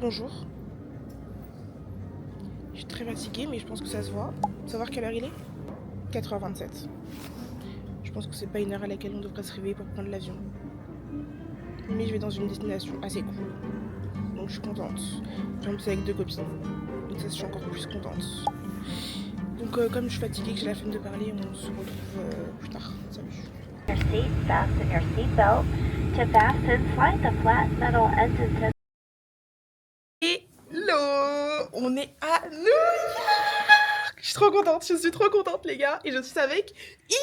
bonjour. Je suis très fatiguée, mais je pense que ça se voit. Savoir quelle heure il est? 4h27. Je pense que c'est pas une heure à laquelle on devrait se réveiller pour prendre l'avion. Mais je vais dans une destination assez cool. Donc je suis contente. En plus avec 2 copines. Donc ça, je suis encore plus contente. Donc comme je suis fatiguée, que j'ai la flemme de parler, on se retrouve plus tard. Salut. Your seat, fasten your seatbelt. To fasten, slide the flat metal engine to... Hello! On est à New York! Je suis trop contente les gars. Et je suis avec Inès!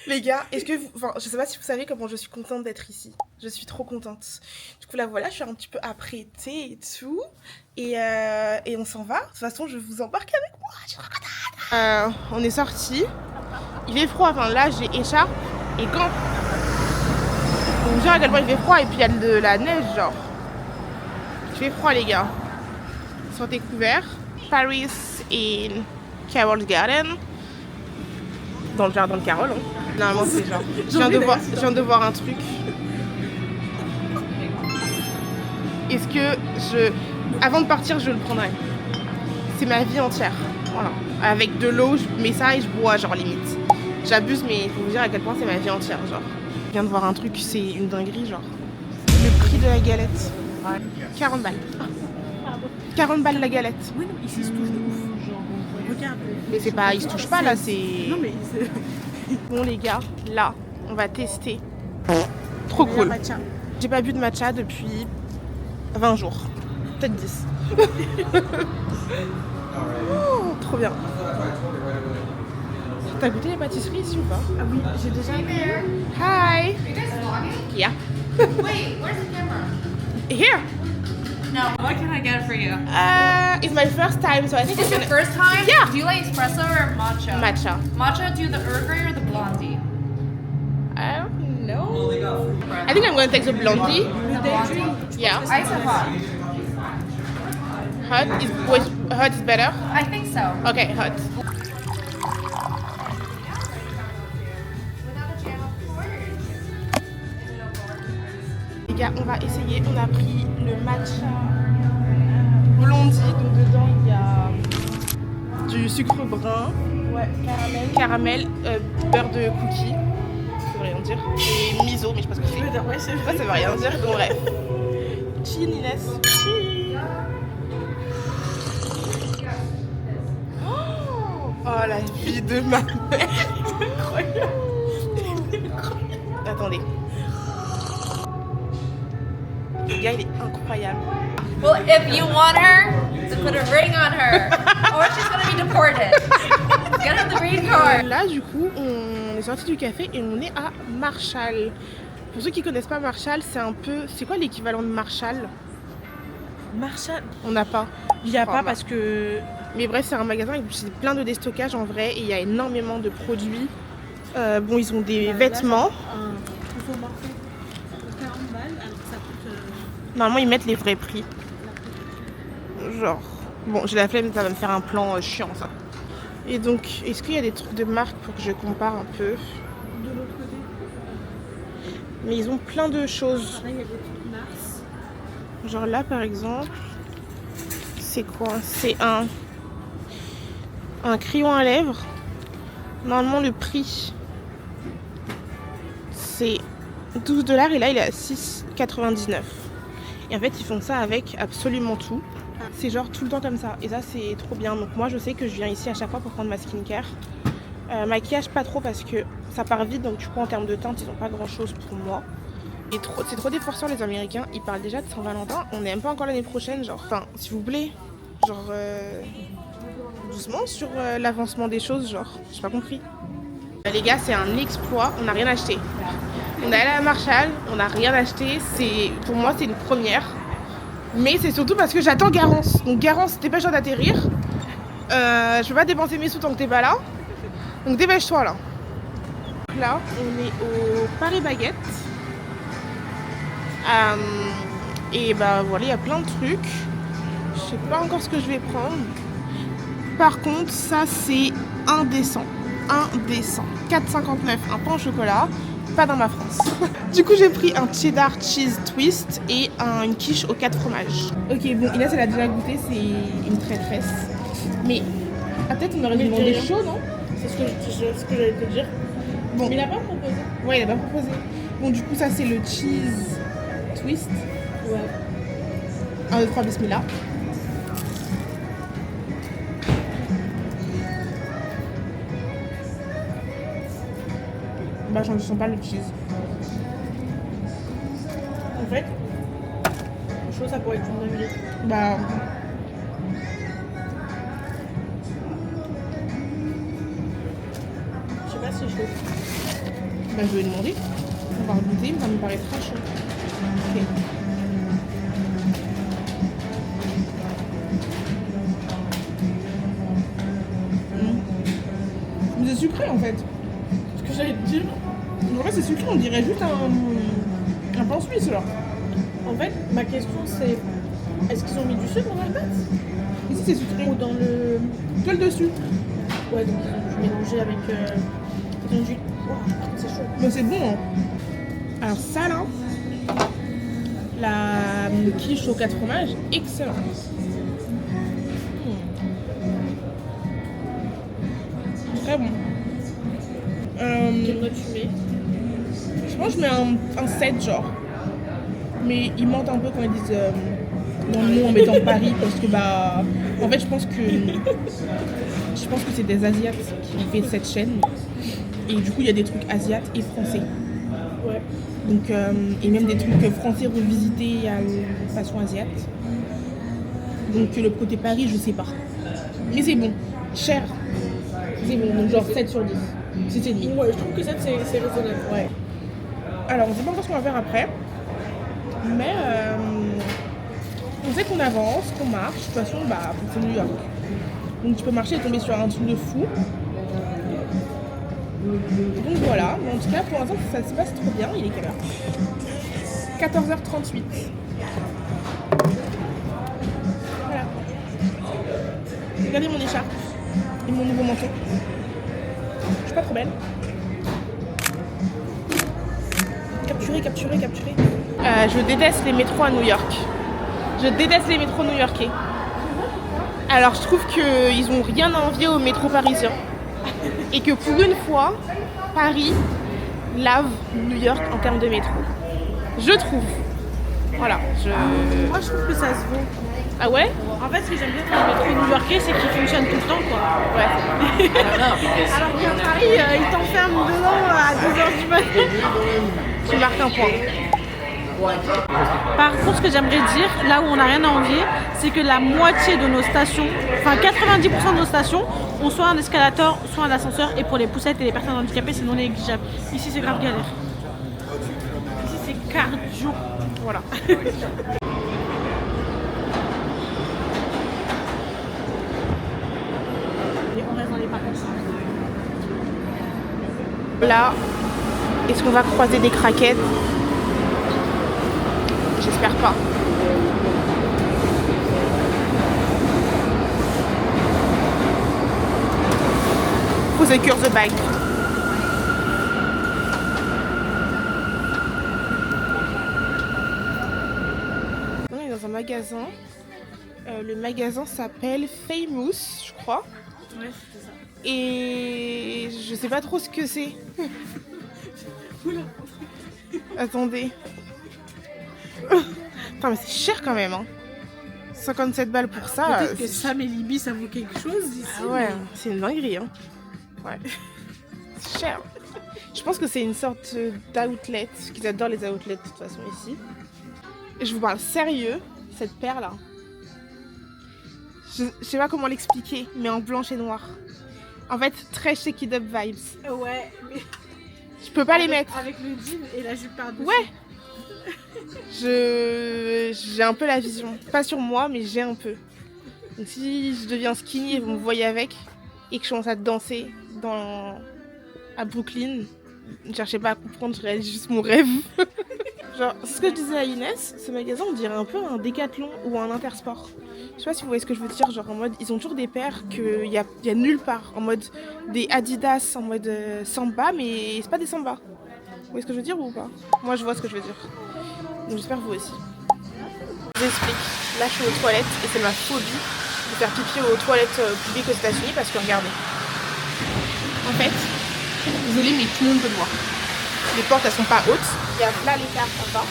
Les gars, est-ce que vous... Enfin, je sais pas si vous savez comment je suis contente d'être ici. Je suis trop contente. Du coup là voilà, je suis un petit peu apprêtée et tout. Et on s'en va. De toute façon, je vous embarque avec moi. Je suis trop contente. On est sortis. Il fait froid. Enfin là, j'ai écharpe et gants. Pour vous dire à quel point il fait froid. Et puis il y a de la neige genre. Il fait froid les gars. Sortez couverts. Paris et Carol's Garden. Dans le jardin de Carole. Hein. Normalement c'est genre. Je viens de voir un truc. Est-ce que avant de partir, je le prendrai. C'est ma vie entière. Voilà. Avec de l'eau, je mets ça et je bois, genre limite. J'abuse, mais il faut vous dire à quel point c'est ma vie entière, genre. Je viens de voir un truc, c'est une dinguerie, genre. Le prix de la galette. 40 balles. 40 balles la galette. Oui, non, ici, ils se touchent de ouf. Genre, regarde. Mais c'est pas, ils se touchent pas là, c'est... Non, mais c'est... Bon les gars, là, on va tester. Trop cool. J'ai pas bu de matcha depuis 20 jours. Peut-être 10. Oh, trop bien. T'as goûté les pâtisseries ici ou pas? Ah oui, j'ai déjà vu. Hi. Yeah. Wait, where's the camera? Here. No, what can I get for you? It's my first time, so I think Is it's it your first time? Yeah. Do you like espresso or matcha? matcha. Matcha, do you the Earl Grey or the blondie? I don't know. I think I'm going to take the blondie. The blondie? Yeah. Ice or hot? Hot is better. I think so. Okay, hot. Les gars, on va essayer. On a pris le matcha blondie. Donc dedans, il y a du sucre brun, caramel, beurre de cookie, ça veut rien dire, et miso, mais je sais pas ce que c'est. Ouais, je sais pas, ça veut rien dire. Bon, bref. Chin, Inès. Chin. Oh, la vie de ma mère. Incroyable. Attendez. Le gars, il est incroyable. Well, if you want her, to put a ring on her, or she's gonna be deported. Get her the green card. Là, du coup, on est sorti du café et on est à Marshall. Pour ceux qui connaissent pas Marshall, c'est un peu... C'est quoi l'équivalent de Marshall? Marshall, On n'a pas. il n'y a Enfin, pas parce que... Mais bref, c'est un magasin avec plein de déstockage en vrai et il y a énormément de produits. Bon, ils ont des vêtements. Il faut marquer 40 balles, alors que ça coûte... Normalement, ils mettent les vrais prix. Genre... Bon, j'ai la flemme, ça va me faire un plan chiant, ça. Et donc, est-ce qu'il y a des trucs de marque pour que je compare un peu? De l'autre côté, Mais ils ont plein de choses. là, il y a des trucs Mars. Genre là, par exemple, c'est quoi? C'est un crayon à lèvres. Normalement, le prix, c'est 12 $ et là, il est à 6,99 $. Et en fait, ils font ça avec absolument tout. C'est genre tout le temps comme ça. Et ça, c'est trop bien. Donc moi, je sais que je viens ici à chaque fois pour prendre ma skincare. Maquillage, pas trop parce que ça part vite. Donc du coup, en termes de teinte, ils n'ont pas grand-chose pour moi. Et c'est trop déforçant, les Américains. Ils parlent déjà de Saint-Valentin. On n'est même pas encore l'année prochaine. Genre, enfin, s'il vous plaît. Genre, doucement sur l'avancement des choses. Genre, j'ai pas compris. Les gars, c'est un exploit. On n'a rien acheté. On est allé à Marshall. On n'a rien acheté. Pour moi, c'est une première. Mais c'est surtout parce que j'attends Garance. Donc Garance, dépêche-toi d'atterrir. Je peux pas dépenser mes sous tant que t'es pas là. Donc dépêche-toi là. Là, on est au Paris Baguette. Et bah voilà, il y a plein de trucs. Je sais pas encore ce que je vais prendre. Par contre, ça c'est indécent. Indécent. 4,59 un pain au chocolat. Pas dans ma France. Du coup, j'ai pris un cheddar cheese twist et une quiche aux 4 fromages. Ok, bon, Inès, elle a déjà goûté, c'est une traîtresse. Mais peut-être on aurait dû demander chaud, non? C'est ce que j'allais te dire. Bon. Mais il a pas proposé. Ouais, il a pas proposé. Bon, du coup, ça, c'est le cheese twist. Ouais. 1, 2, 3, bismillah. Bah, je ne sens pas le cheese. En fait, chaud, ça pourrait être une dinguerie. Bah. Je sais pas si chaud. Bah, je vais demander. On va goûter, mais ça me paraît très chaud. Ok. Mais c'est sucré en fait. Ce que j'allais te dire. En vrai, c'est sucré, on dirait juste un pain suisse là. En fait, ma question c'est est-ce qu'ils ont mis du sucre dans les pâtes? Ici, c'est sucré. Ou dans le. Que le dessus. Ouais, donc ils ont dû mélanger avec. Ils ont dû. Wow, c'est chaud. Mais c'est bon. Hein. Alors, ça là, la quiche aux 4 fromages, excellent. Très bon. Quelle note tu mets? Je pense que je mets un 7 genre. Mais ils mentent un peu quand ils disent dans le nom en mettant Paris parce que bah en fait je pense que c'est des Asiates qui ont fait cette chaîne et du coup il y a des trucs asiates et français. Ouais. Donc et même des trucs français revisités à la façon asiate. Donc le côté Paris je sais pas. Mais c'est bon. Cher. C'est bon, donc genre 7 sur 10. 6,5. Ouais, je trouve que ça c'est raisonnable. Ouais. Alors on sait pas encore ce qu'on va faire après. Mais on sait qu'on avance, qu'on marche. De toute façon, bah, c'est New York. Donc tu peux marcher et tomber sur un truc de fou. Donc voilà. Mais en tout cas, pour l'instant, ça se passe trop bien. Il est quelle heure? 14h38. Voilà. Regardez mon écharpe et mon nouveau manteau. Je suis pas trop belle. Capturé. Je déteste les métros à New York. Je déteste les métros new-yorkais. Alors je trouve qu'ils ont rien à envier aux métros parisiens. Et que pour une fois, Paris lave New York en termes de métro. Je trouve. Voilà. Moi je trouve que ça se vaut. Ah ouais? En fait, ce que j'aime bien dans les métros new-yorkais, c'est qu'ils fonctionnent tout le temps, quoi. Ouais. Alors qu'à Paris, ils t'enferment dedans à 2h du matin. Tu marques un point. Par contre, ce que j'aimerais dire, là où on n'a rien à envier, c'est que la moitié de nos stations, enfin 90% de nos stations, ont soit un escalator, soit un ascenseur. Et pour les poussettes et les personnes handicapées, c'est non négligeable. Ici, c'est grave galère. Ici, c'est cardio. Voilà. Et on reste dans les parcs. Là, est-ce qu'on va croiser des craquettes? J'espère pas. Faut secure the bag. On est dans un magasin. Le magasin s'appelle Famous, je crois. Ouais, c'est ça. Et je sais pas trop ce que c'est. Attendez. Putain mais c'est cher quand même hein. 57 balles pour ça. Peut-être que Sam et Libye ça vaut quelque chose ici. Ah ouais, c'est une dinguerie hein. Ouais. C'est cher. Je pense que c'est une sorte d'outlet. Parce qu'ils adorent les outlets de toute façon ici. Et je vous parle sérieux, cette paire là. Je sais pas comment l'expliquer, mais en blanche et noir. En fait, très Shake It Up vibes. Ouais, mais Je peux pas les mettre. avec le jean et la jupe par-dessus. Ouais. J'ai un peu la vision. Pas sur moi, mais j'ai un peu. Donc si je deviens skinny et vous me voyez avec, et que je commence à danser à Brooklyn, ne cherchez pas à comprendre, je réalise juste mon rêve. Genre, ce que je disais à Inès, ce magasin on dirait un peu un Décathlon ou un Intersport. Je sais pas si vous voyez ce que je veux dire, genre en mode, ils ont toujours des paires qu'il y a nulle part. En mode des Adidas, en mode Samba, mais c'est pas des Samba. Vous voyez ce que je veux dire ou pas? Moi je vois ce que je veux dire. Donc j'espère vous aussi. Je vous explique. Là je suis aux toilettes et c'est ma phobie de faire pipi aux toilettes publiques aux États-Unis parce que regardez. En fait, désolé mais tout le monde peut le voir. Les portes elles sont pas hautes. Il y a là l'écart en bas.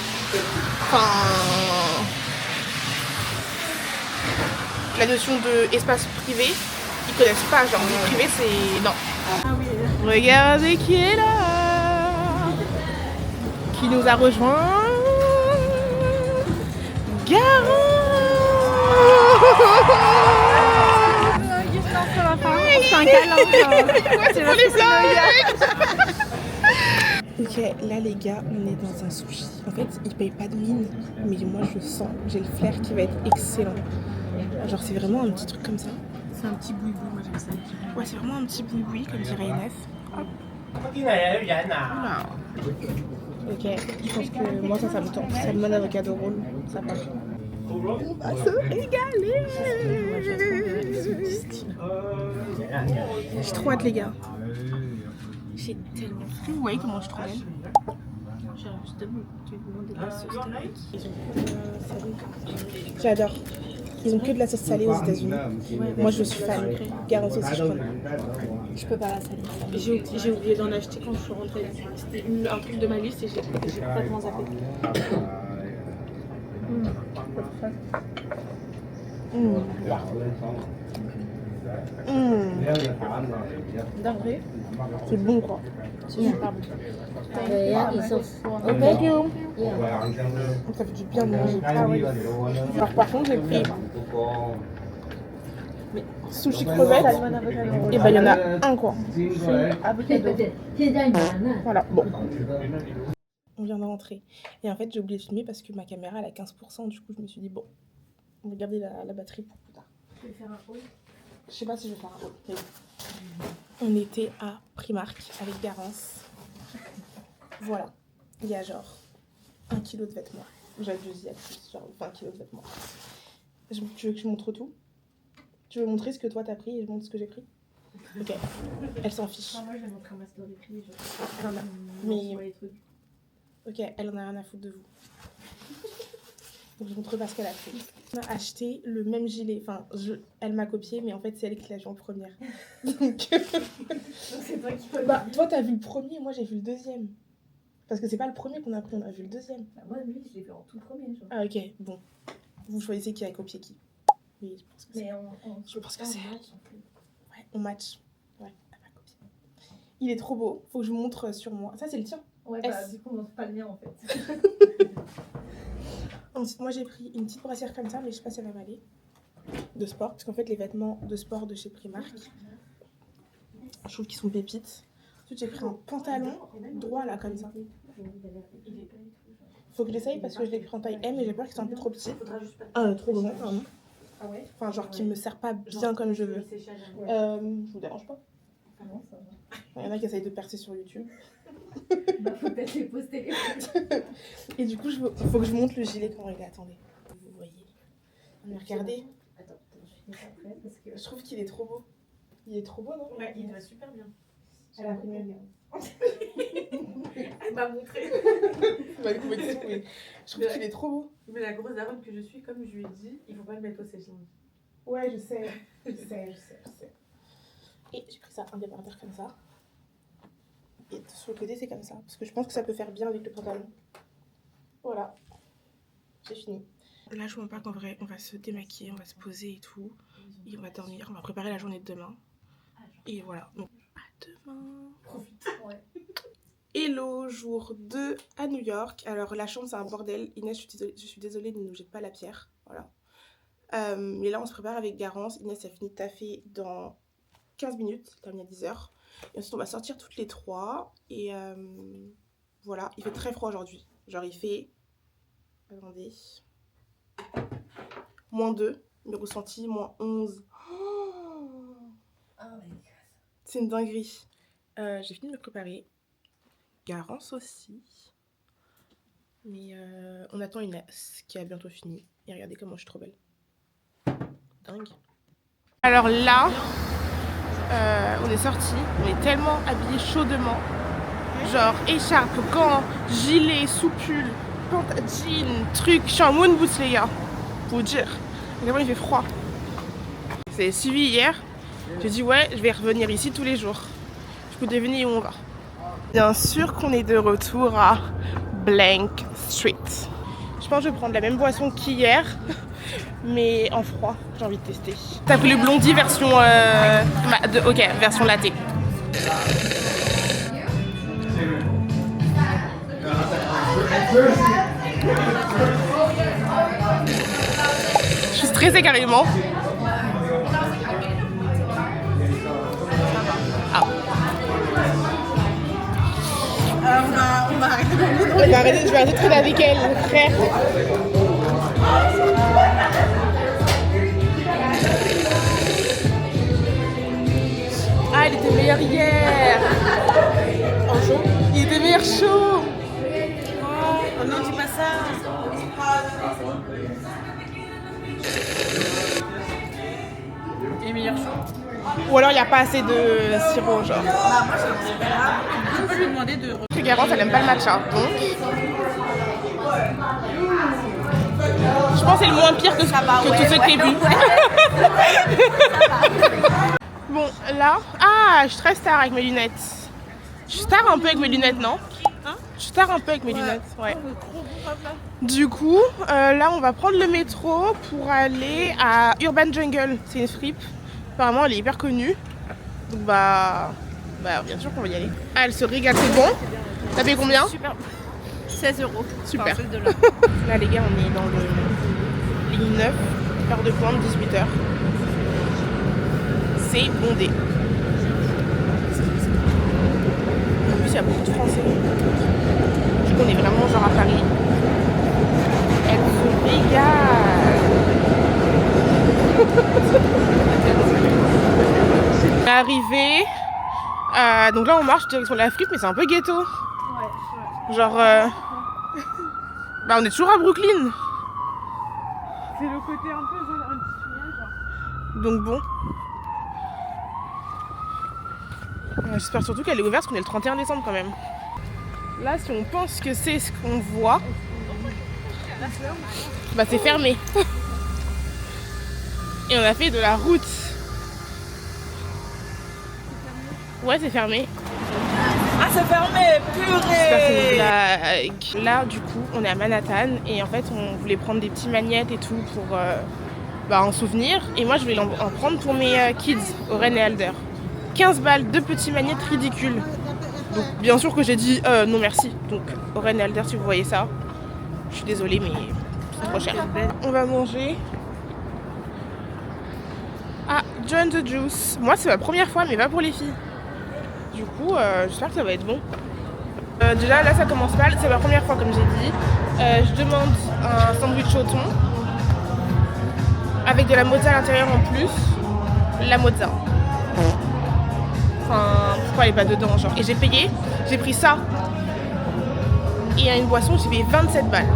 Enfin, la notion de espace privé, ils connaissent pas. Genre vie privée c'est non. Ah oui. Regardez qui est là, qui nous a rejoint. Garance. C'est un câlin. C'est pour les blagues. Ok, là les gars, on est dans un sushi. En fait, ils payent pas de mine, mais moi je sens, j'ai le flair qui va être excellent. Genre c'est vraiment un petit truc comme ça. C'est un petit boui-boui, moi j'aime ça. Ouais, c'est vraiment un petit boui-boui, comme dirait Inès. Oula. Ok, je pense que moi ça me tente. Salmon avocado roll, ça passe. On va se régaler. J'ai trop hâte les gars. J'ai tellement faim. Vous voyez comment je suis trop belle. J'adore. Ils ont que de la sauce salée aux États-Unis. Moi je suis fan. Garantie aussi je prends. Je peux pas la salir. J'ai oublié d'en acheter quand je suis rentrée. C'était un truc de ma liste et j'ai complètement zappé. C'est bon quoi. C'est super bon. Thank you. Ça fait du bien de manger. Alors par contre j'ai pris sushi crevette. Et bah il y en a un quoi. Voilà, bon. On vient de rentrer. Et en fait j'ai oublié de filmer parce que ma caméra elle a 15%. Du coup je me suis dit bon, on va garder la batterie pour plus tard. Tu veux faire un haul? Je sais pas si je vais faire un haul. On était à Primark avec Garance. Voilà. Il y a genre 1 kilo de vêtements. J'abuse, il y a plus, genre 20 kilos de vêtements. Tu veux que je montre tout? Tu veux montrer ce que toi t'as pris et je montre ce que j'ai pris? Ok. Elle s'en fiche. Moi je vais montrer ma story prix. Mais... Ok, elle en a rien à foutre de vous. Donc je montre pas ce qu'elle a fait. On a acheté le même gilet. Enfin, elle m'a copié, mais en fait c'est elle qui l'a vu en première. Donc c'est toi qui peux. Bah, toi t'as vu le premier, moi j'ai vu le deuxième. Parce que c'est pas le premier qu'on a pris, on a vu le deuxième. Bah, moi, lui, je l'ai vu en tout premier. Genre. Ah ok, bon. Vous choisissez qui a copié qui. Oui, je pense que c'est... Je pense que c'est... Ouais, on match. Ouais, elle m'a copié. Il est trop beau, faut que je vous montre sur moi. Ça c'est le tien. Ouais, bah du coup, on montre pas le mien en fait. Ensuite, moi j'ai pris une petite brassière comme ça, mais je sais pas si elle va m'aller. De sport, parce qu'en fait les vêtements de sport de chez Primark, je trouve qu'ils sont pépites. Ensuite j'ai pris un pantalon droit là comme ça. Faut que j'essaye parce que je l'ai pris en taille M et j'ai peur qu'ils soient un peu trop petits. Trop grand, pardon. Ah ouais? Enfin genre qui me sert pas bien comme je veux. Je vous dérange pas? Ah non, ça va. Il y en a qui essayent de percer sur YouTube. Bah faut peut-être les poster. Et du coup faut que je monte le gilet quand il est. Attendez, vous voyez. Regardez. Attends, je finis après parce que... Je trouve qu'il est trop beau. Il est trop beau, non? Ouais, il va super bien. Elle a pris mieux. Elle m'a montré. Bah, du coup, mais je trouve qu'il est trop beau. Mais la grosse daronne que je suis, comme je lui ai dit, il faut pas le mettre au sèche-linge. Ouais, je sais. Et j'ai pris ça, un débardeur comme ça. Et sur le côté, c'est comme ça. Parce que je pense que ça peut faire bien avec le pantalon. Voilà. J'ai fini. Là, je vois pas qu'en vrai, on va se démaquiller, on va se poser et tout. Et on va dormir. On va préparer la journée de demain. Et voilà. Donc, à demain. Profite. Ouais. Hello, jour 2 à New York. Alors la chambre c'est un bordel. Inès, je suis désolée, ne nous jette pas la pierre. Voilà. Mais là on se prépare avec Garance. Inès a fini de taffer dans 15 minutes. Elle termine à 10h. Et ensuite on va sortir toutes les 3. Et voilà, il fait très froid aujourd'hui. Genre il fait... Attendez. -2. Mais ressenti, -11. C'est une dinguerie. J'ai fini de me préparer. Garance aussi. Mais on attend Inès qui a bientôt fini. Et regardez comment je suis trop belle. Dingue. Alors là, on est sortis. On est tellement habillés chaudement. Genre écharpe, gants, gilet, soupule, jean, truc. Je suis en moon boots les gars. Pour dire. Évidemment il fait froid. C'est suivi hier. J'ai dit ouais, je vais revenir ici tous les jours. Du coup devinez où on va. Bien sûr qu'on est de retour à Blank Street. Je pense que je vais prendre la même boisson qu'hier. Mais en froid, j'ai envie de tester. T'as pris le blondie version version latte. Je suis stressée carrément. Ah. On va arrêter de Je vais arrêter de traîner avec elle, frère. Ah, il était meilleur hier. En chaud. Il était meilleur chaud. Oh non, dis pas ça. Et meilleur chaud. Ou alors il n'y a pas assez de sirop, genre. Bah, moi, je peux lui demander de. Que Garance, elle aime pas le matcha, donc. Je pense que c'est le moins pire que tous ceux que j'ai bu. Bon, là. Ah, je suis très star avec mes lunettes. Je suis star un peu avec mes lunettes, non? Je suis star un peu avec mes lunettes, ouais. Du coup, là, on va prendre le métro pour aller à Urban Jungle. C'est une fripe. Apparemment, elle est hyper connue. Donc, bah bien sûr qu'on va y aller. Ah, elle se régale, c'est bon. T'as payé combien? Super. 16 €. Super. Enfin, $16. Là, les gars, on est dans le ligne 9, heure de pointe, 18h. C'est bondé. En plus, il y a beaucoup de Français. Du coup, on est vraiment genre à Paris. Elle se régale. On est arrivé. Donc là, on marche direction la fripe, mais c'est un peu ghetto. Ouais. Genre, on est toujours à Brooklyn. C'est le côté un peu zone industrielle, genre. Donc bon. J'espère surtout qu'elle est ouverte parce qu'on est le 31 décembre quand même. Là, si on pense que c'est ce qu'on voit, bah c'est fermé. Et on a fait de la route. Ouais, c'est fermé. Ah, c'est fermé, purée! Là, du coup, on est à Manhattan et en fait, on voulait prendre des petits magnettes et tout pour en souvenir. Et moi, je vais en prendre pour mes kids, Oren et Alder. 15 balles, 2 petits magnettes ridicules. Donc, bien sûr que j'ai dit non merci. Donc, Oren et Alder, si vous voyez ça, je suis désolée, mais c'est trop cher. On va manger à John the Juice. Moi, c'est ma première fois, mais pas pour les filles. Du coup, j'espère que ça va être bon. Déjà, là, ça commence mal. C'est ma première fois, comme j'ai dit. Je demande un sandwich au thon avec de la mozza à l'intérieur en plus. La mozza. Enfin, pourquoi elle est pas dedans, genre. Et j'ai payé. J'ai pris ça. Et à une boisson, j'ai payé 27 balles.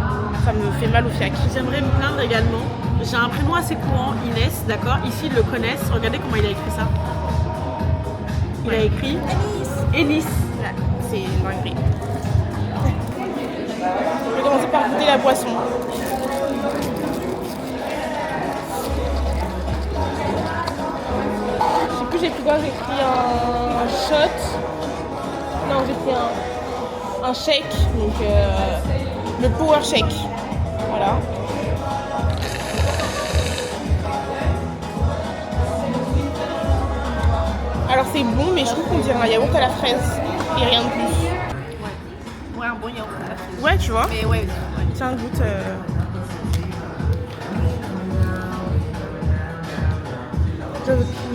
Ça me fait mal au fiac. J'aimerais me plaindre également. J'ai un prénom assez courant, Inès, d'accord? Ici, ils le connaissent. Regardez comment il a écrit ça. Il a écrit Elise. C'est une dinguerie. Je vais commencer par goûter la boisson. Je sais plus j'ai pris quoi, j'ai pris un shot. Non, j'ai pris un shake, donc le power shake. Voilà. Alors c'est bon, mais je trouve qu'on dirait un yaourt à la fraise et rien de plus. Ouais, un bon yaourt à la fraise. Ouais, tu vois. Mais ouais. Tiens, goûte.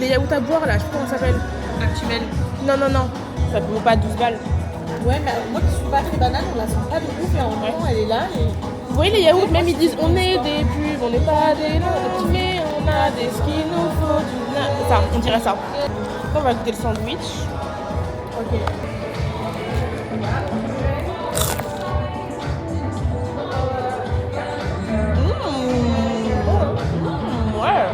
Les yaourts à boire là, je sais pas comment ça s'appelle. Actuel. Non, ça vaut pas 12 balles. Ouais, mais moi qui suis pas très banane, on la sent pas de ouf et en même temps elle est là et. Vous voyez les yaourts, même ils disent on est des pubs, on n'est pas des petits, mais on a des ce qu'il nous faut du. Ça, on dirait ça. On va goûter le sandwich. Ok. Ouais.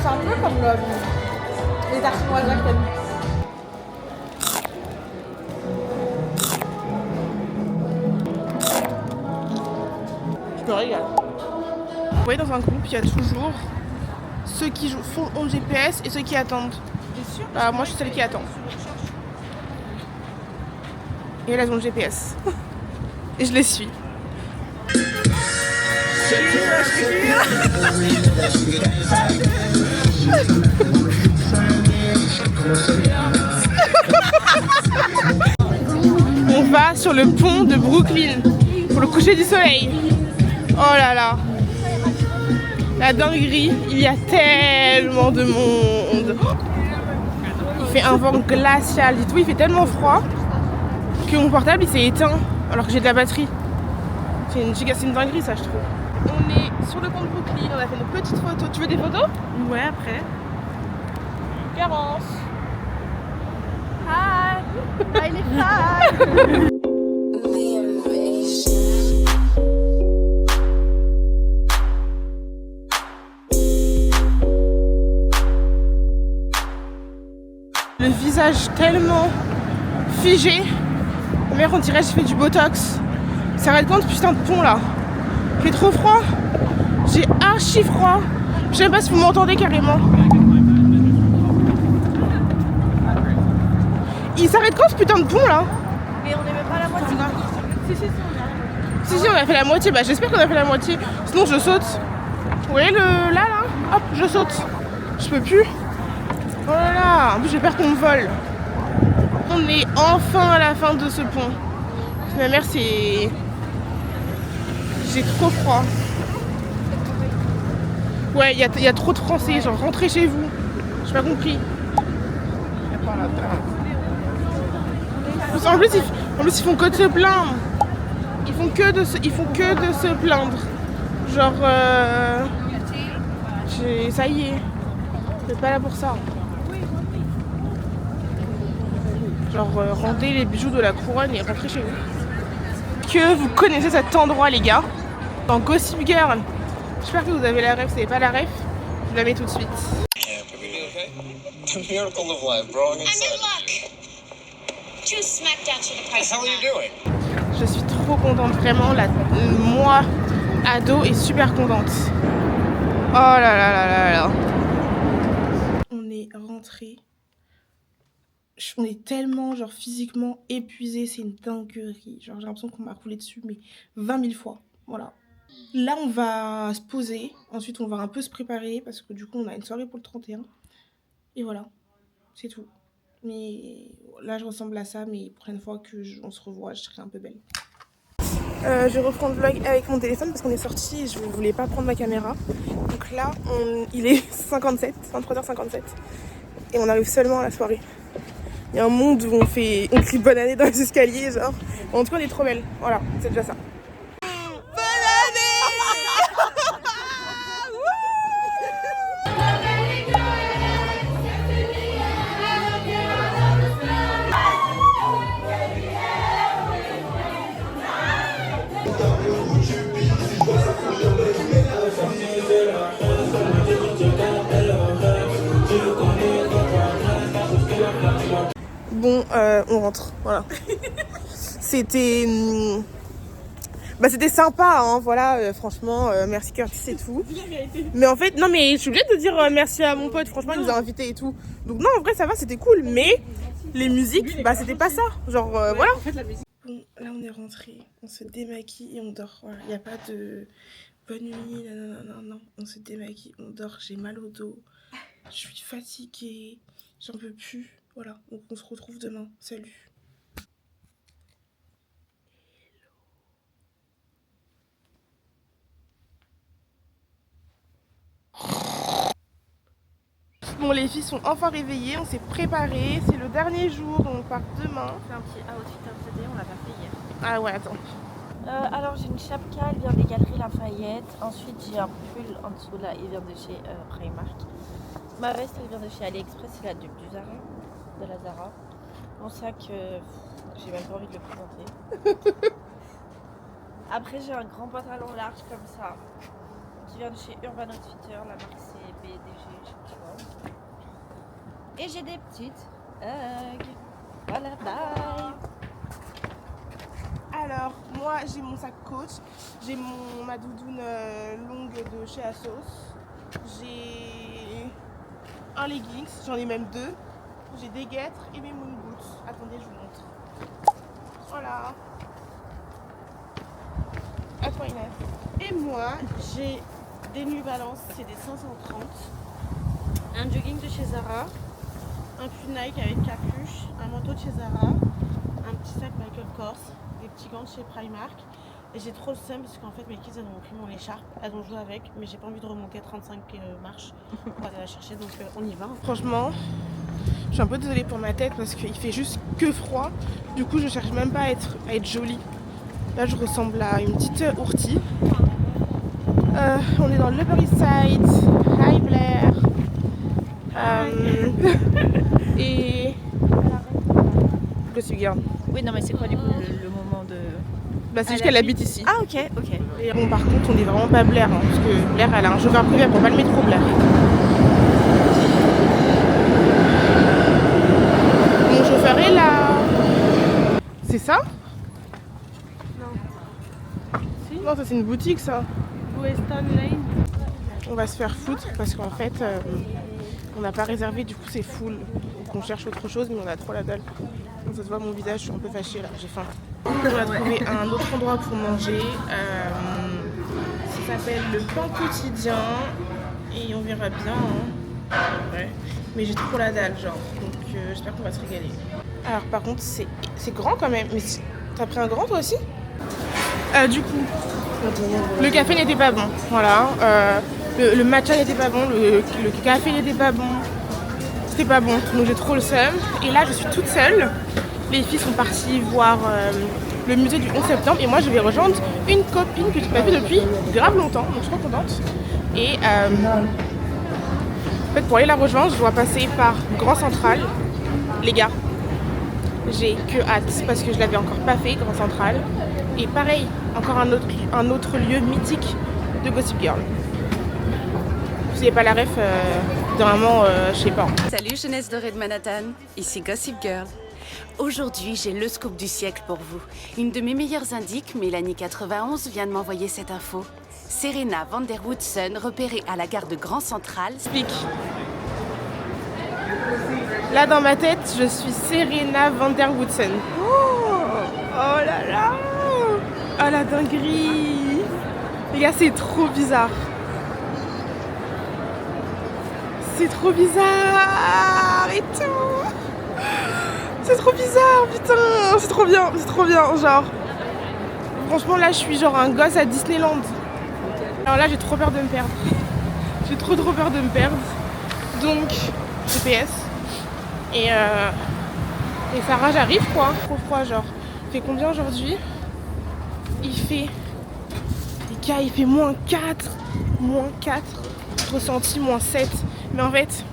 C'est un peu comme les tartines au hasard que t'as mis. légal. Vous voyez, dans un groupe, il y a toujours ceux qui ont le GPS et ceux qui attendent. T'es sûr? Bah, moi, je suis celle qui attend. Et elles ont le GPS. Et je les suis. On va sur le pont de Brooklyn pour le coucher du soleil. Oh là là. La dinguerie, il y a tellement de monde. Il fait un vent glacial et tout, il fait tellement froid que mon portable il s'est éteint alors que j'ai de la batterie. C'est une dinguerie ça, je trouve. On est sur le pont de Brooklyn, on a fait nos petites photos. Tu veux des photos? Ouais, après. Garance. Hi. Hi les filles. Le visage tellement figé. Merde, on dirait que je fais du botox. Ça va être quand ce putain de pont là? Il fait trop froid. J'ai archi froid. Je sais même pas si vous m'entendez carrément. Il s'arrête quand ce putain de pont là? Mais on n'est même pas à la moitié. Si, on a fait la moitié. Bah j'espère qu'on a fait la moitié. Sinon je saute. Vous voyez le là? Hop, je saute. Je peux plus. Oh là là, en plus j'ai peur qu'on me vole. On est enfin à la fin de ce pont. Ma mère c'est... J'ai trop froid. Ouais, il y a trop de Français, genre rentrez chez vous. J'ai pas compris. En plus ils font que de se plaindre. Ils font que de se plaindre. Genre ça y est. Je suis pas là pour ça. Genre rendez les bijoux de la couronne et rentrez chez vous. Que vous connaissez cet endroit les gars. Dans Gossip Girl. J'espère que vous avez la ref, si vous n'avez pas la ref, je la mets tout de suite. The miracle of life, bro. I'm I'm in luck. Two smack down to the What price the hell of are you that. doing? Je suis trop contente, vraiment. Moi, ado, est super contente. Oh là là là là là. On est rentré. On est tellement genre physiquement épuisé, c'est une dinguerie. Genre j'ai l'impression qu'on m'a roulé dessus mais 20 000 fois. Voilà. Là on va se poser, ensuite on va un peu se préparer parce que du coup on a une soirée pour le 31. Et voilà, c'est tout. Mais là je ressemble à ça, mais la prochaine fois on se revoit, je serai un peu belle. Je reprends le vlog avec mon téléphone parce qu'on est sorti et je voulais pas prendre ma caméra. Donc là il est 23h57 et on arrive seulement à la soirée. Il y a un monde où on crie bonne année dans les escaliers, genre. En tout cas, on est trop belle. Voilà, c'est déjà ça. Bonne Bon, on rentre, voilà. C'était sympa, hein, voilà, franchement, merci Curtis et tout. Mais en fait, non mais je suis obligée de dire merci à mon pote, franchement il nous a invités et tout. Donc non, en vrai ça va, c'était cool, mais les musiques, bah c'était pas ça, genre voilà. En fait, la musique... Bon, là on est rentré, on se démaquille et on dort, voilà, il n'y a pas de bonne nuit, non, on se démaquille, on dort, j'ai mal au dos, je suis fatiguée, j'en peux plus. Voilà, donc on se retrouve demain. Salut. Bon, les filles sont enfin réveillées, on s'est préparé. C'est le dernier jour, donc on part demain. On fait un petit outfit RCD, on l'a pas fait hier. Ah ouais, attends. Alors j'ai une chapka, elle vient des Galeries Lafayette. Ensuite j'ai un pull en dessous là, il vient de chez Primark. Ma veste elle vient de chez AliExpress, c'est la dupe du Zara, de la Zara. Mon sac, j'ai même pas envie de le présenter. Après j'ai un grand pantalon large comme ça, qui vient de chez Urban Outfitter, la marque c'est BDG, je sais pas quoi. Et j'ai des petites Ugg. Voilà, bye. Alors, moi j'ai mon sac Coach, j'ai ma doudoune longue de chez Asos, j'ai un leggings, j'en ai même 2, j'ai des guêtres et mes moon boots. Attendez, je vous montre. Voilà. À toi Inès. Et moi, j'ai des New Balance, c'est des 530, un jogging de chez Zara, un pull Nike avec capuche, un manteau de chez Zara, un petit sac Michael Kors, des petits gants de chez Primark. Et j'ai trop le seum parce qu'en fait mes kids elles ont pris mon écharpe, elles ont joué avec, mais j'ai pas envie de remonter 35 marches pour aller la chercher, donc on y va. Franchement, je suis un peu désolée pour ma tête parce qu'il fait juste que froid. Du coup je cherche même pas à être jolie. Là je ressemble à une petite ourtie. On est dans l'Upper East Side. Hi Blair. Et Gossip Girl. Oui, non, mais c'est quoi du coup le moment de. Bah c'est juste qu'elle habite ici. Ah, ok, ok. Et bon par contre on est vraiment pas Blair hein, parce que Blair elle a un chauffeur privé, elle prend pas le métro Blair. Mon chauffeur est là. C'est ça? Non. Si. Non ça c'est une boutique ça. Weston Lane. On va se faire foutre parce qu'en fait on n'a pas réservé, du coup c'est full. Donc on cherche autre chose mais on a trop la dalle. Donc ça se voit mon visage, je suis un peu fâchée là, j'ai faim. On va trouver un autre endroit pour manger. Ça s'appelle le pain quotidien et on verra bien. Hein. Ouais. Mais j'ai trop la dalle genre, donc j'espère qu'on va se régaler. Alors par contre c'est grand quand même, mais t'as pris un grand toi aussi? Du coup, le café n'était pas bon, voilà. Le matcha n'était pas bon, le café n'était pas bon. C'était pas bon, donc j'ai trop le seum. Et là je suis toute seule. Les filles sont parties voir le musée du 11 septembre et moi je vais rejoindre une copine que j'ai pas vue depuis grave longtemps, donc je suis trop contente. Et en fait pour aller la rejoindre je dois passer par Grand Central. Les gars, j'ai que hâte parce que je l'avais encore pas fait, Grand Central. Et pareil, encore un autre lieu mythique de Gossip Girl. Vous n'avez pas la ref, normalement, je sais pas. Salut jeunesse dorée de Manhattan, ici Gossip Girl. Aujourd'hui, j'ai le scoop du siècle pour vous. Une de mes meilleures indiques, Mélanie 91, vient de m'envoyer cette info. Serena van der Woodsen, repérée à la gare de Grand Central. Explique. Là, dans ma tête, je suis Serena van der Woodsen. Oh là là! Oh la dinguerie! Les gars, c'est trop bizarre. C'est trop bizarre et tout. C'est trop bizarre, putain. C'est trop bien, genre. Franchement, là, je suis genre un gosse à Disneyland. Alors là, j'ai trop peur de me perdre. J'ai trop peur de me perdre. Donc, GPS. Et Sarah, j'arrive quoi. Trop froid, genre. Il fait combien aujourd'hui? Il fait... Les gars, il fait -4. -4. Ressenti -7. Mais en fait,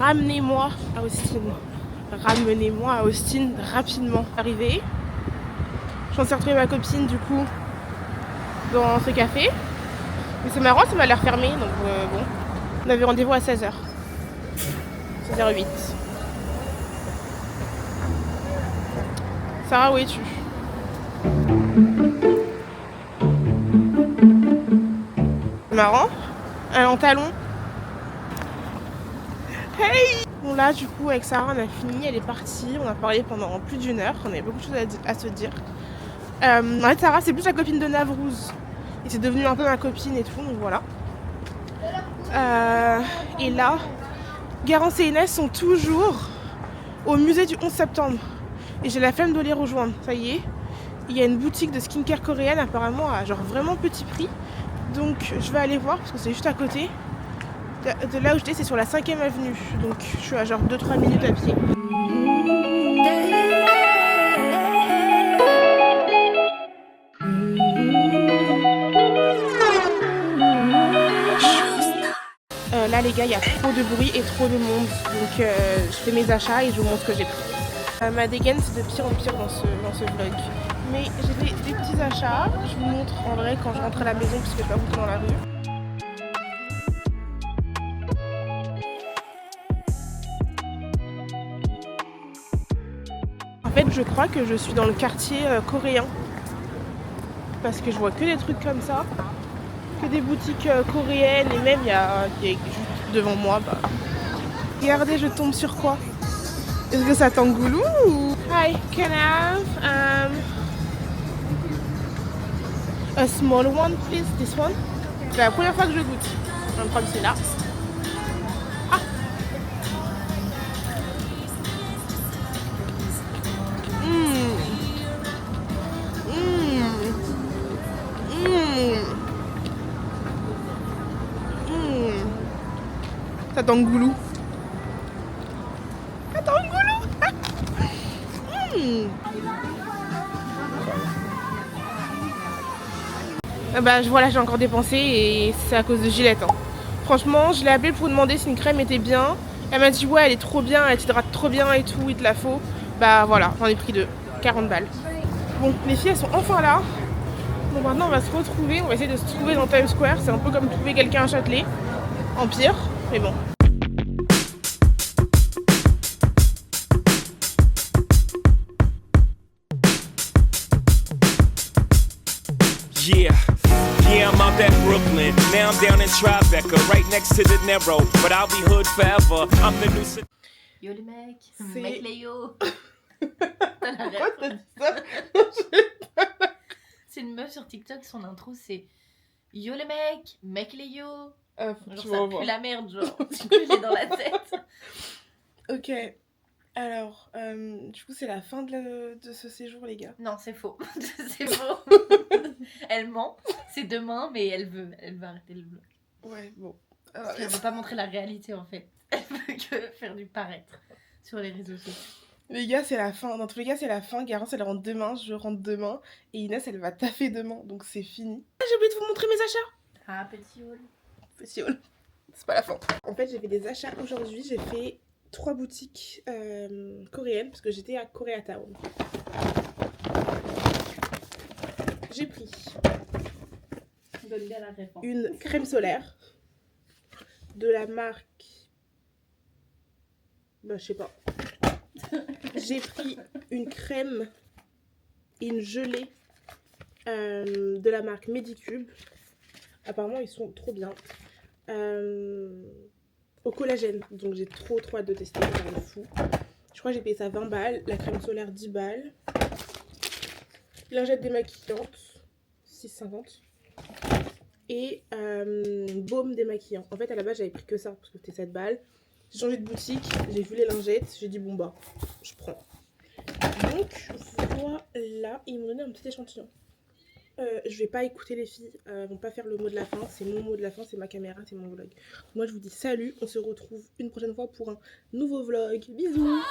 ramenez-moi à Austin. Ramenez-moi à Austin rapidement. Arrivé. Je suis censée retrouver ma copine du coup dans ce café. Mais c'est marrant, ça m'a l'air fermé. Donc bon. On avait rendez-vous à 16h. 16h08. Sarah, où es-tu? C'est marrant. Elle est en talons. Hey! Bon là du coup avec Sarah on a fini, elle est partie, on a parlé pendant plus d'1 heure, on avait beaucoup de choses à se dire. En fait Sarah c'est plus la copine de Navrouz et c'est devenu un peu ma copine et tout, donc voilà. Et là, Garance et Inès sont toujours au musée du 11 septembre et j'ai la flemme de les rejoindre, ça y est. Il y a une boutique de skincare coréenne apparemment à genre vraiment petit prix, donc je vais aller voir parce que c'est juste à côté. De là où j'étais, c'est sur la 5e avenue. Donc je suis à genre 2-3 minutes à pied. Là les gars, il y a trop de bruit et trop de monde. Donc je fais mes achats et je vous montre ce que j'ai pris. Ma dégaine c'est de pire en pire dans ce vlog. Mais j'ai fait des petits achats. Je vous montre en vrai quand je rentre à la maison parce que je vais pas vous dans la rue. En fait, je crois que je suis dans le quartier coréen. parce que je vois que des trucs comme ça. Que des boutiques coréennes et même il y a juste devant moi. Bah. Regardez, je tombe sur quoi? Est-ce que ça t'engoulou ou... Hi, can I have a small one please? This one? C'est la première fois que je goûte. Je vais me prendre celui-là. Ah. Ça t'engoulou. Ça t'engoulou. Bah voilà, j'ai encore dépensé et c'est à cause de Gillette. Hein. Franchement, je l'ai appelée pour demander si une crème était bien. Elle m'a dit ouais, elle est trop bien, elle t'hydrate trop bien et tout, il te la faut. Bah voilà, j'en ai pris 2, 40 balles. Bon, les filles elles sont enfin là. Donc maintenant on va se retrouver, on va essayer de se trouver dans Times Square. C'est un peu comme trouver quelqu'un à Châtelet, en pire, mais bon. Yeah, I'm out at Brooklyn. Now I'm down in Tribeca, right next to the Narrow. But I'll be hood forever. I'm the new. Yo les mecs, C'est- mec les yo. Pourquoi t'as dit ça? C'est une meuf sur TikTok, son intro c'est yo les mecs, mec les yo. Ah, Genre tu ça m'envoies. pue la merde, genre. Du coup, j'ai dans la tête. Ok, alors, du coup c'est la fin de ce séjour les gars. Non, c'est faux. C'est faux. Elle ment. C'est demain, mais elle veut arrêter le vlog. Ouais, bon. Parce qu'elle veut pas montrer la réalité en fait. Elle veut que faire du paraître sur les réseaux sociaux. Les gars, c'est la fin. Dans tous les cas, c'est la fin. Garance, elle rentre demain. Je rentre demain. Et Inès, elle va taffer demain. Donc, c'est fini. Ah, j'ai oublié de vous montrer mes achats. Ah, petit haul. Petit haul. C'est pas la fin. En fait, j'ai fait des achats aujourd'hui. J'ai fait 3 boutiques coréennes. Parce que j'étais à Koreatown. J'ai pris Donne bien la réponse. une crème solaire. De la marque... Bah, je sais pas. J'ai pris une crème et une gelée de la marque Medicube. Apparemment, ils sont trop bien. Au collagène. Donc, j'ai trop hâte de tester. Ça va être fou. Je crois que j'ai payé ça 20 balles. La crème solaire, 10 balles. Lingette démaquillante, 6,50. Et baume démaquillant. En fait, à la base, j'avais pris que ça parce que c'était 7 balles. J'ai changé de boutique, j'ai vu les lingettes, j'ai dit bon bah, je prends. Donc voilà, ils m'ont donné un petit échantillon. Je vais pas écouter les filles, elles vont pas faire le mot de la fin, c'est mon mot de la fin, c'est ma caméra, c'est mon vlog. Moi je vous dis salut, on se retrouve une prochaine fois pour un nouveau vlog. Bisous.